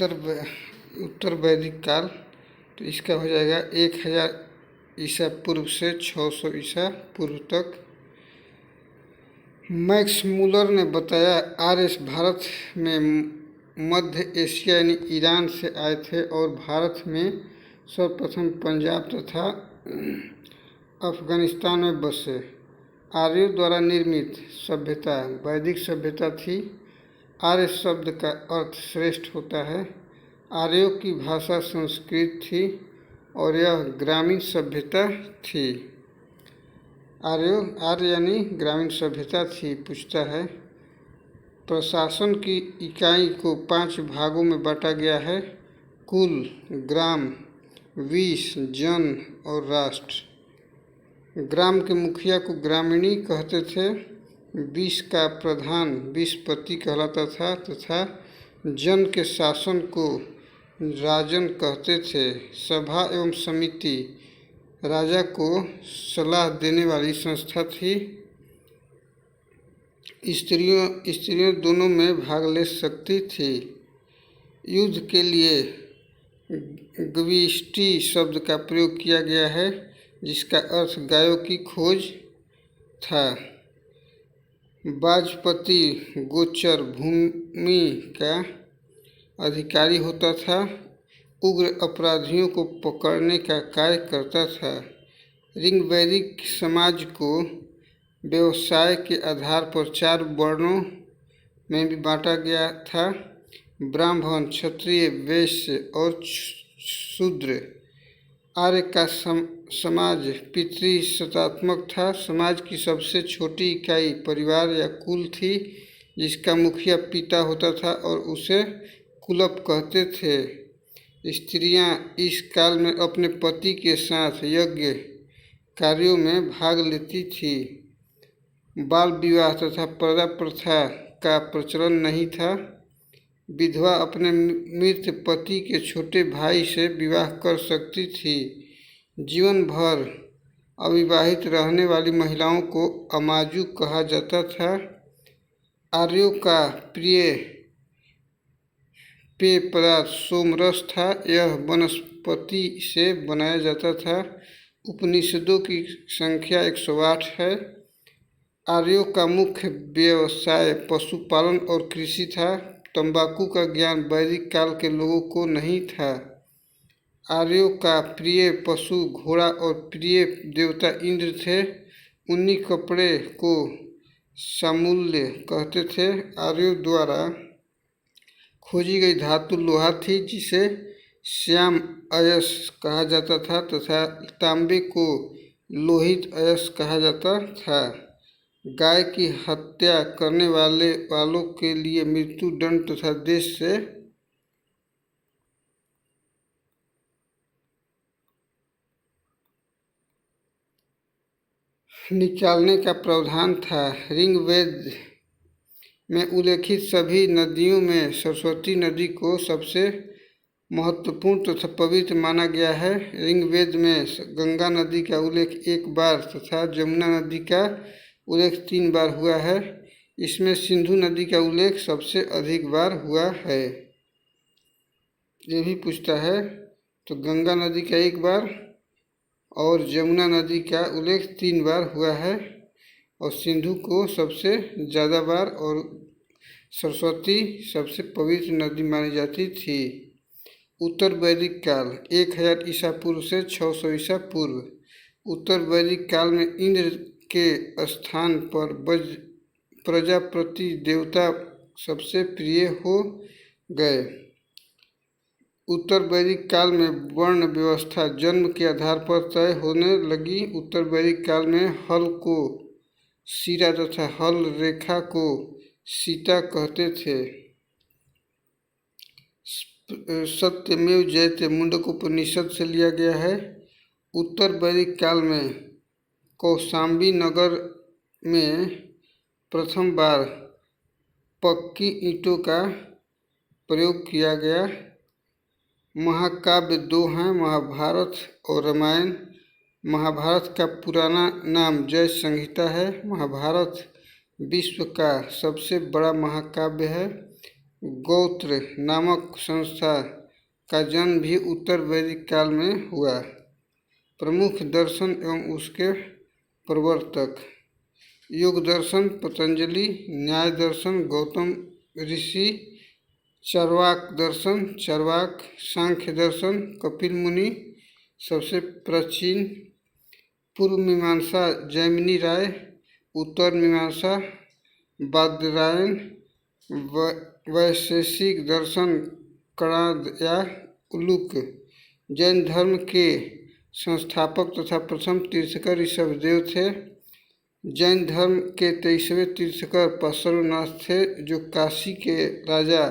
उत्तर वैदिक काल, तो इसका हो जाएगा 1000 ईसा पूर्व से 600 ईसा पूर्व तक। मैक्स मूलर ने बताया आर्य भारत में मध्य एशिया यानी ईरान से आए थे और भारत में सर्वप्रथम पंजाब तथा अफगानिस्तान में बसे। आर्यों द्वारा निर्मित सभ्यता वैदिक सभ्यता थी। आर्य शब्द का अर्थ श्रेष्ठ होता है। आर्यों की भाषा संस्कृत थी और यह ग्रामीण सभ्यता थी। आर्य यानी ग्रामीण सभ्यता थी। पूछता है प्रशासन की इकाई को 5 भागों में बांटा गया है: कुल, ग्राम, विष, जन और राष्ट्र। ग्राम के मुखिया को ग्रामीणी कहते थे। विष का प्रधान विषपति कहलाता था तथा जन के शासन को राजन कहते थे। सभा एवं समिति राजा को सलाह देने वाली संस्था थी। स्त्रियों दोनों में भाग ले सकती थी। युद्ध के लिए गविष्टि शब्द का प्रयोग किया गया है जिसका अर्थ गायों की खोज था। वाजपति गोचर भूमि का अधिकारी होता था। उग्र अपराधियों को पकड़ने का कार्य करता था। ऋग्वैदिक समाज को व्यवसाय के आधार पर 4 वर्णों में भी बांटा गया था: ब्राह्मण, क्षत्रिय, वैश्य और शूद्र। आर्य का समाज पितृसत्तात्मक था। समाज की सबसे छोटी इकाई परिवार या कुल थी जिसका मुखिया पिता होता था और उसे कुलप कहते थे। स्त्रियां इस काल में अपने पति के साथ यज्ञ कार्यों में भाग लेती थी। बाल विवाह तथा पर्दा प्रथा का प्रचलन नहीं था। विधवा अपने मृत पति के छोटे भाई से विवाह कर सकती थी। जीवन भर अविवाहित रहने वाली महिलाओं को अमाजु कहा जाता था। आर्यों का प्रिय पेय पदार्थ सोमरस था। यह वनस्पति से बनाया जाता था। उपनिषदों की संख्या 108 है। आर्यों का मुख्य व्यवसाय पशुपालन और कृषि था। तंबाकू का ज्ञान वैदिक काल के लोगों को नहीं था। आर्यों का प्रिय पशु घोड़ा और प्रिय देवता इंद्र थे। ऊनी कपड़े को शामुल्य कहते थे। आर्यों द्वारा खोजी गई धातु लोहा थी जिसे श्याम अयस कहा जाता था तथा तांबे को लोहित अयस कहा जाता था। गाय की हत्या करने वालों के लिए मृत्यु दंड तथा देश से निकालने का प्रावधान था। ऋग्वेद में उल्लेखित सभी नदियों में सरस्वती नदी को सबसे महत्वपूर्ण तथा पवित्र माना गया है। ऋग्वेद में गंगा नदी का उल्लेख 1 बार तथा जमुना नदी का उल्लेख 3 बार हुआ है। इसमें सिंधु नदी का उल्लेख सबसे अधिक बार हुआ है। ये भी पूछता है तो गंगा नदी का 1 बार और जमुना नदी का उल्लेख 3 बार हुआ है और सिंधु को सबसे ज़्यादा बार और सरस्वती सबसे पवित्र नदी मानी जाती थी। उत्तर वैदिक काल 1000 ईसा पूर्व से 600 ईसा पूर्व। उत्तर वैदिक काल में इंद्र के स्थान पर प्रजापति देवता सबसे प्रिय हो गए। उत्तर वैदिक काल में वर्ण व्यवस्था जन्म के आधार पर तय होने लगी। उत्तर वैदिक काल में हल को सिरा तथा हल रेखा को सीता कहते थे। सत्यमेव जयते मुंडकोपनिषद से लिया गया है। उत्तर वैदिक काल में कौशाम्बी नगर में प्रथम बार पक्की ईंटों का प्रयोग किया गया। महाकाव्य 2 हैं, महाभारत और रामायण। महाभारत का पुराना नाम जय संहिता है। महाभारत विश्व का सबसे बड़ा महाकाव्य है। गौत्र नामक संस्था का जन्म भी उत्तर वैदिक काल में हुआ। प्रमुख दर्शन एवं उसके प्रवर्तक। योग दर्शन पतंजलि, न्याय दर्शन गौतम ऋषि, चार्वाक दर्शन चार्वाक, सांख्य दर्शन कपिल मुनि सबसे प्राचीन, पूर्व मीमांसा जैमिनी राय, उत्तर मीमांसा बादरायण, वैशेषिक दर्शन कणाद या उलूक। जैन धर्म के संस्थापक तथा प्रथम तीर्थकर ऋषभदेव थे। जैन धर्म के 23वें तीर्थकर पार्श्वनाथ थे, जो काशी के राजा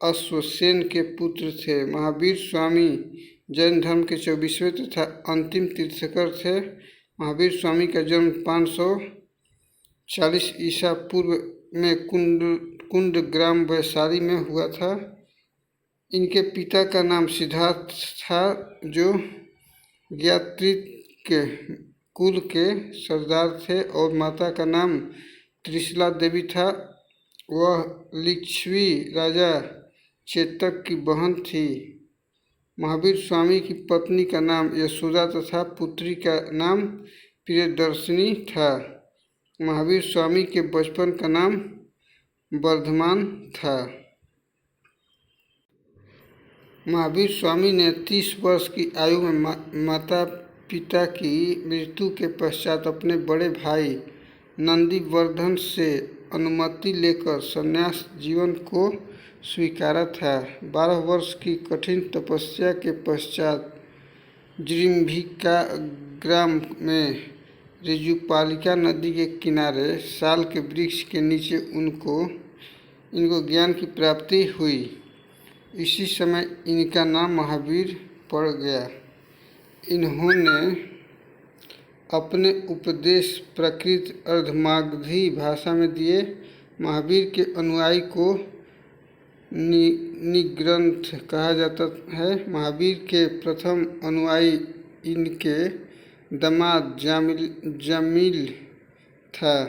अश्वसेन के पुत्र थे। महावीर स्वामी जैन धर्म के 24वें तथा अंतिम तीर्थकर थे। महावीर स्वामी का जन्म 540 ईसा पूर्व में कुंड ग्राम वैशाली में हुआ था। इनके पिता का नाम सिद्धार्थ था, जो ज्ञात्रिक कुल के सरदार थे, और माता का नाम त्रिशला देवी था। वह लिच्छवी राजा चेतक की बहन थी। महावीर स्वामी की पत्नी का नाम यशोदा तथा पुत्री का नाम प्रियदर्शिनी था। महावीर स्वामी के बचपन का नाम वर्धमान था। महावीर स्वामी ने 30 वर्ष की आयु में माता पिता की मृत्यु के पश्चात अपने बड़े भाई नंदीवर्धन से अनुमति लेकर संन्यास जीवन को स्वीकारा था। 12 वर्ष की कठिन तपस्या के पश्चात जृंभिका ग्राम में ऋजुपालिका नदी के किनारे साल के वृक्ष के नीचे इनको ज्ञान की प्राप्ति हुई। इसी समय इनका नाम महावीर पड़ गया। इन्होंने अपने उपदेश प्राकृत अर्धमागधी भाषा में दिए। महावीर के अनुयायी को निग्रंथ कहा जाता है। महावीर के प्रथम अनुयायी इनके दामाद जामिल था।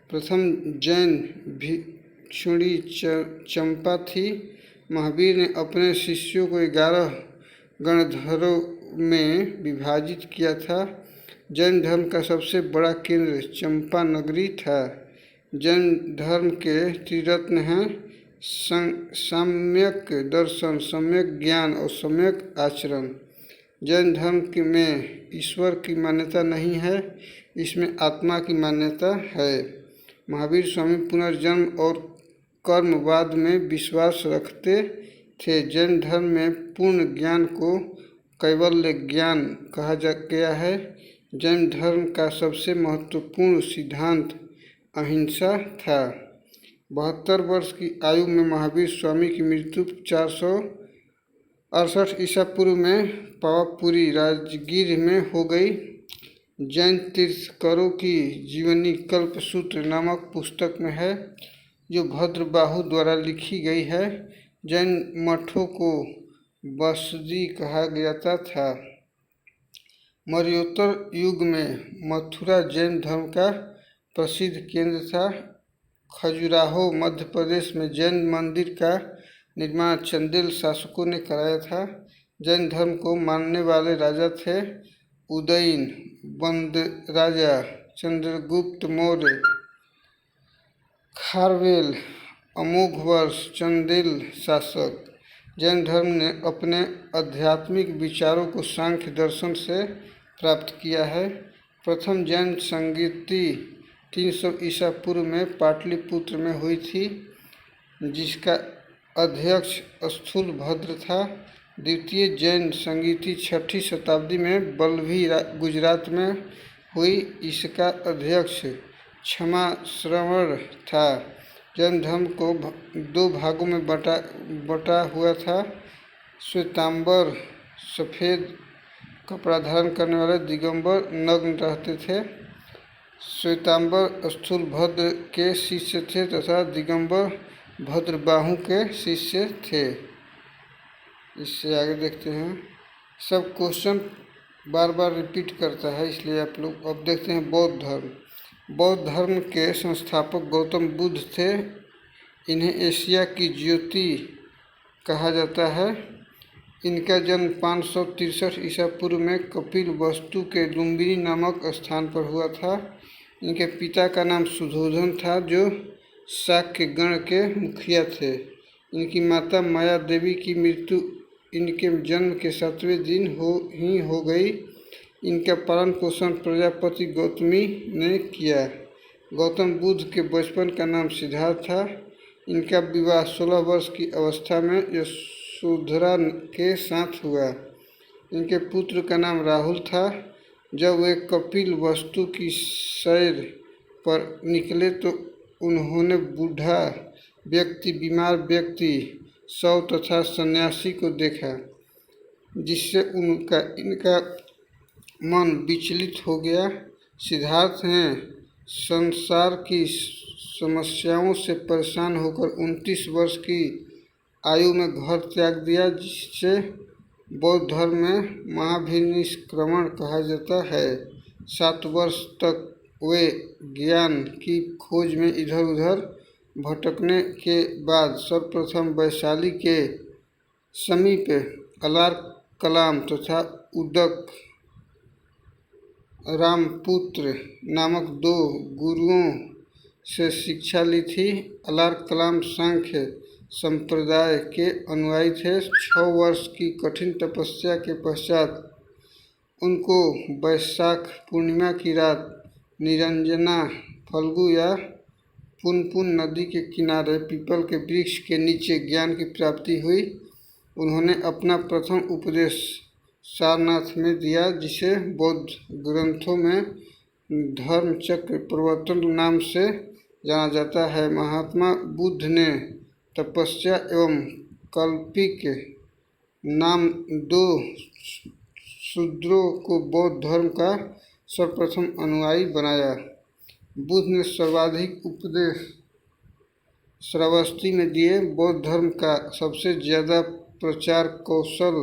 प्रथम जैन भिक्षुणी चंपा थी। महावीर ने अपने शिष्यों को 11 गणधरों में विभाजित किया था। जैन धर्म का सबसे बड़ा केंद्र चंपा नगरी था। जैन धर्म के त्रिरत्न हैं सम्यक दर्शन, सम्यक ज्ञान और सम्यक आचरण। जैन धर्म में ईश्वर की मान्यता नहीं है, इसमें आत्मा की मान्यता है। महावीर स्वामी पुनर्जन्म और कर्मवाद में विश्वास रखते थे। जैन धर्म में पूर्ण ज्ञान को कैवल्य ज्ञान कहा गया है। जैन धर्म का सबसे महत्वपूर्ण सिद्धांत अहिंसा था। 72 वर्ष की आयु में महावीर स्वामी की मृत्यु 468 ईसा पूर्व में पावापुरी राजगीर में हो गई। जैन तीर्थकरों की जीवनी कल्पसूत्र नामक पुस्तक में है, जो भद्रबाहु द्वारा लिखी गई है। जैन मठों को बसदी कहा जाता था। मौर्योत्तर युग में मथुरा जैन धर्म का प्रसिद्ध केंद्र था। खजुराहो मध्य प्रदेश में जैन मंदिर का निर्माण चंदेल शासकों ने कराया था। जैन धर्म को मानने वाले राजा थे उदयन, बंद राजा, चंद्रगुप्त मौर्य, खारवेल, अमोघवर्ष, चंदेल शासक। जैन धर्म ने अपने आध्यात्मिक विचारों को सांख्य दर्शन से प्राप्त किया है। प्रथम जैन संगीति 300 ईसा पूर्व में पाटलिपुत्र में हुई थी, जिसका अध्यक्ष स्थूलभद्र था। द्वितीय जैन संगीति 6ठी शताब्दी में बल्लभी गुजरात में हुई, इसका अध्यक्ष क्षमा था। जैन धर्म को 2 भागों में बटा हुआ था। श्वेतांबर सफ़ेद कपड़ा धारण करने वाले दिगंबर नग्न रहते थे। श्वेतांबर स्थूलभद्र के शिष्य थे तथा दिगंबर भद्रबाहु के शिष्य थे। इससे आगे देखते हैं। सब क्वेश्चन बार बार रिपीट करता है, इसलिए आप लोग अब देखते हैं बौद्ध धर्म। बौद्ध धर्म के संस्थापक गौतम बुद्ध थे। इन्हें एशिया की ज्योति कहा जाता है। इनका जन्म 563 ईसा पूर्व में कपिलवस्तु के लुम्बिनी नामक स्थान पर हुआ था। इनके पिता का नाम सुधोधन था, जो शाक्य गण के मुखिया थे। इनकी माता माया देवी की मृत्यु इनके जन्म के 7वें दिन हो गई। इनका पालन पोषण प्रजापति गौतमी ने किया। गौतम बुद्ध के बचपन का नाम सिद्धार्थ था। इनका विवाह 16 वर्ष की अवस्था में यशोधरा के साथ हुआ। इनके पुत्र का नाम राहुल था। जब वे कपिलवस्तु की सैर पर निकले तो उन्होंने बूढ़ा व्यक्ति, बीमार व्यक्ति, शव तथा सन्यासी को देखा, जिससे इनका मन विचलित हो गया। सिद्धार्थ ने संसार की समस्याओं से परेशान होकर 29 वर्ष की आयु में घर त्याग दिया, जिससे बौद्ध धर्म में महाभिनिष्क्रमण कहा जाता है। 7 वर्ष तक वे ज्ञान की खोज में इधर उधर भटकने के बाद सर्वप्रथम वैशाली के समीप अलार कलाम तथा उदक रामपुत्र नामक 2 गुरुओं से शिक्षा ली थी। अलार कलाम सांख्य संप्रदाय के अनुयायी थे। 6 वर्ष की कठिन तपस्या के पश्चात उनको वैशाख पूर्णिमा की रात निरंजना फल्गु या पुनपुन नदी के किनारे पीपल के वृक्ष के नीचे ज्ञान की प्राप्ति हुई। उन्होंने अपना प्रथम उपदेश सारनाथ में दिया, जिसे बौद्ध ग्रंथों में धर्मचक्र प्रवर्तन नाम से जाना जाता है। महात्मा बुद्ध ने तपस्या एवं कल्पिक नाम 2 शूद्रों को बौद्ध धर्म का सर्वप्रथम अनुयायी बनाया। बुद्ध ने सर्वाधिक उपदेश श्रावस्ती में दिए। बौद्ध धर्म का सबसे ज़्यादा प्रचार कौशल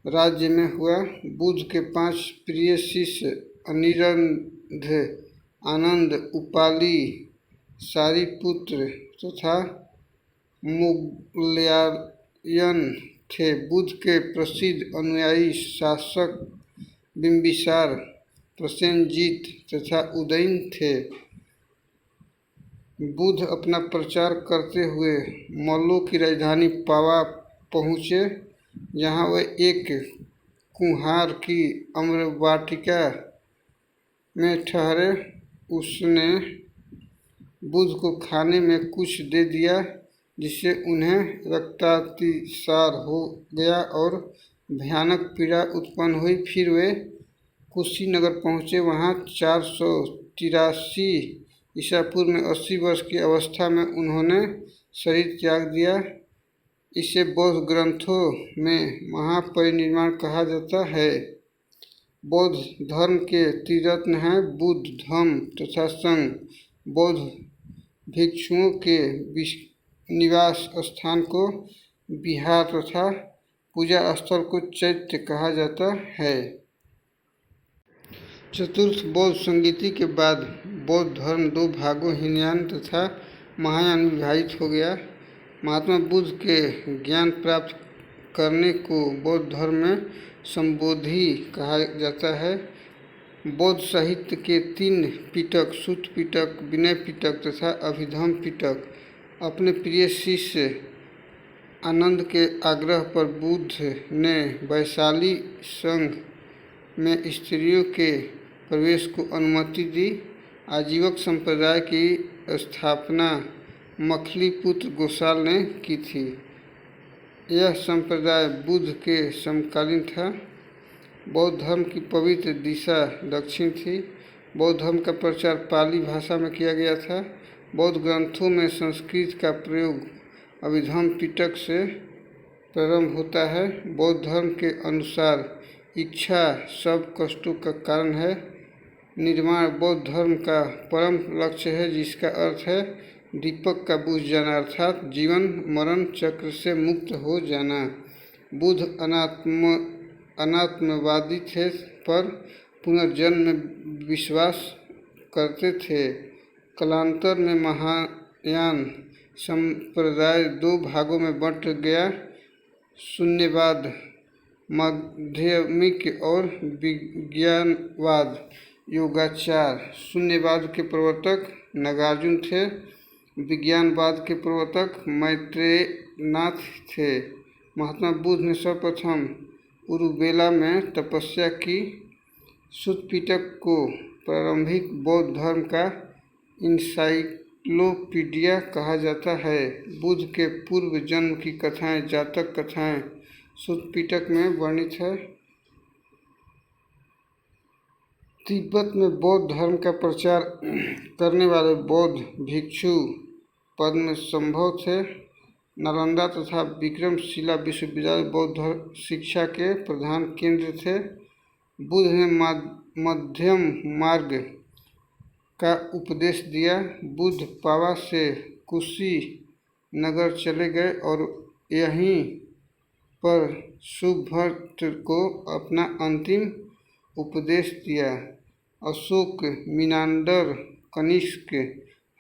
राज्य में हुआ। बुद्ध के 5 प्रिय शिष्य अनिरुद्ध, आनंद, उपाली, सारिपुत्र तथा मोगलायन थे। बुद्ध के प्रसिद्ध अनुयायी शासक बिंबिसार, प्रसेनजीत तथा उदयन थे। बुद्ध अपना प्रचार करते हुए मल्लों की राजधानी पावा पहुँचे, जहाँ वे एक कुम्हार की अम्रवाटिका में ठहरे। उसने बुद्ध को खाने में कुछ दे दिया, जिससे उन्हें रक्तातिसार हो गया और भयानक पीड़ा उत्पन्न हुई। फिर वे कुशीनगर पहुँचे। वहाँ 483 ईसा पूर्व में 80 वर्ष की अवस्था में उन्होंने शरीर त्याग दिया। इसे बौद्ध ग्रंथों में महापरिनिर्वाण कहा जाता है। बौद्ध धर्म के त्रिरत्न हैं बुद्ध, धम्म तथा संघ। बौद्ध भिक्षुओं के निवास स्थान को विहार तथा पूजा स्थल को चैत्य कहा जाता है। चतुर्थ बौद्ध संगीति के बाद बौद्ध धर्म 2 भागों हीनयान तथा महायान में विभाजित हो गया। महात्मा बुद्ध के ज्ञान प्राप्त करने को बौद्ध धर्म में संबोधि कहा जाता है। बौद्ध साहित्य के 3 पिटक, सूत्र पिटक, विनय पिटक तथा अभिधम्म पिटक अपने प्रिय शिष्य आनंद के आग्रह पर बुद्ध ने वैशाली संघ में स्त्रियों के प्रवेश को अनुमति दी। आजीवक संप्रदाय की स्थापना मखलीपुत्र गोसाल ने की थी। यह संप्रदाय बुद्ध के समकालीन था। बौद्ध धर्म की पवित्र दिशा दक्षिण थी। बौद्ध धर्म का प्रचार पाली भाषा में किया गया था। बौद्ध ग्रंथों में संस्कृत का प्रयोग अभिधम्म पिटक से प्रारंभ होता है। बौद्ध धर्म के अनुसार इच्छा सब कष्टों का कारण है। निर्वाण बौद्ध धर्म का परम लक्ष्य है, जिसका अर्थ है दीपक का बुझ जाना, अर्थात जीवन मरण चक्र से मुक्त हो जाना। बुद्ध अनात्मवादी थे, पर पुनर्जन्म में विश्वास करते थे। कालांतर में महायान संप्रदाय दो भागों में बंट गया, शून्यवाद माध्यमिक और विज्ञानवाद। योगाचार। शून्यवाद के प्रवर्तक नागार्जुन थे, विज्ञानवाद के प्रवर्तक मैत्रेयनाथ थे। महात्मा बुद्ध ने सर्वप्रथम उरुबेला में तपस्या की। सुत्त पिटक को प्रारंभिक बौद्ध धर्म का इंसाइक्लोपीडिया कहा जाता है। बुद्ध के पूर्व जन्म की कथाएं, जातक कथाएं सुत्त पिटक में वर्णित है। तिब्बत में बौद्ध धर्म का प्रचार करने वाले बौद्ध भिक्षु पद्मसंभव थे। नालंदा तथा विक्रमशिला विश्वविद्यालय बौद्ध शिक्षा के प्रधान केंद्र थे। बुद्ध ने मध्यम मार्ग का उपदेश दिया। बुद्ध पावा से कुशीनगर चले गए और यहीं पर सुभद्र को अपना अंतिम उपदेश दिया। अशोक, मिनांडर, कनिष्क,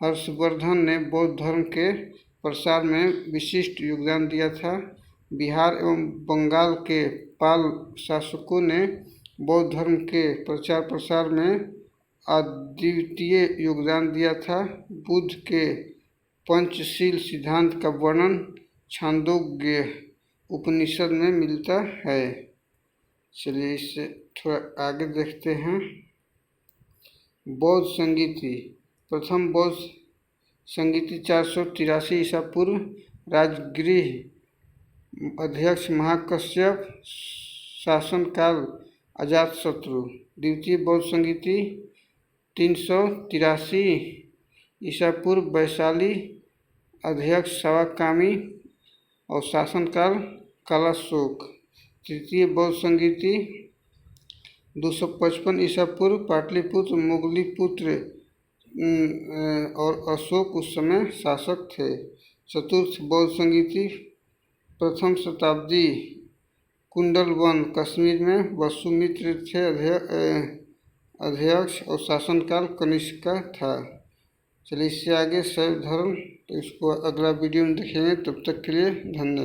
हर्षवर्धन ने बौद्ध धर्म के प्रसार में विशिष्ट योगदान दिया था। बिहार एवं बंगाल के पाल शासकों ने बौद्ध धर्म के प्रचार प्रसार में अद्वितीय योगदान दिया था। बुद्ध के पंचशील सिद्धांत का वर्णन छांदोग्य उपनिषद में मिलता है। चलिए इससे थोड़ा आगे देखते हैं। बौद्ध संगीति। प्रथम बौद्ध संगीति 483 ईसा पूर्व, राजगृह अध्यक्ष महाकश्यप, शासनकाल अजातशत्रु। द्वितीय बौद्ध संगीति 383 ईसा पूर्व, वैशाली अध्यक्ष सावाकामी और शासनकाल कालाशोक। तृतीय बौद्ध संगीति 255 ईसा पूर्व, पाटलिपुत्र मोगलीपुत्र और अशोक उस समय शासक थे। चतुर्थ बौद्ध संगीति प्रथम शताब्दी, कुंडलवन कश्मीर में वसुमित्र थे अध्यक्ष और शासनकाल कनिष्क का था। चलिए इससे आगे शैव धर्म, तो इसको अगला वीडियो में देखेंगे। तब तक के लिए धन्यवाद।